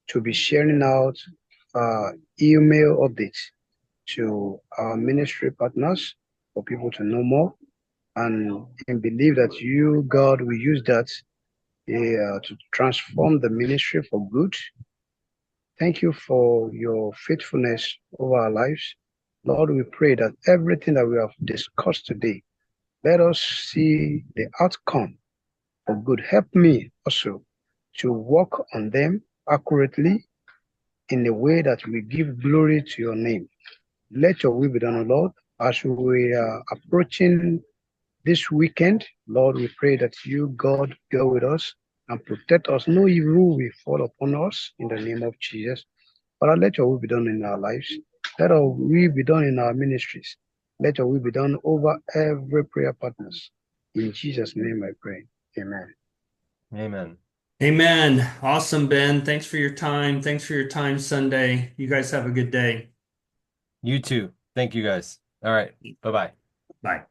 to be sharing out email updates to our ministry partners for people to know more and believe that you, God, will use that to transform the ministry for good. Thank you for your faithfulness over our lives. Lord, we pray that everything that we have discussed today, let us see the outcome for good. Help me also to work on them accurately in a way that will give glory to your name. Let your will be done, O Lord, as we are approaching this weekend. Lord, we pray that you, God, go with us and protect us. No evil will fall upon us in the name of Jesus. Father, let your will be done in our lives. Let our will be done in our ministries. Let your will be done over every prayer partners. In Jesus' name I pray. Amen. Amen. Amen. Awesome, Ben. Thanks for your time. Thanks for your time, Sunday. You guys have a good day. You too. Thank you guys. All right. Bye-bye. Bye.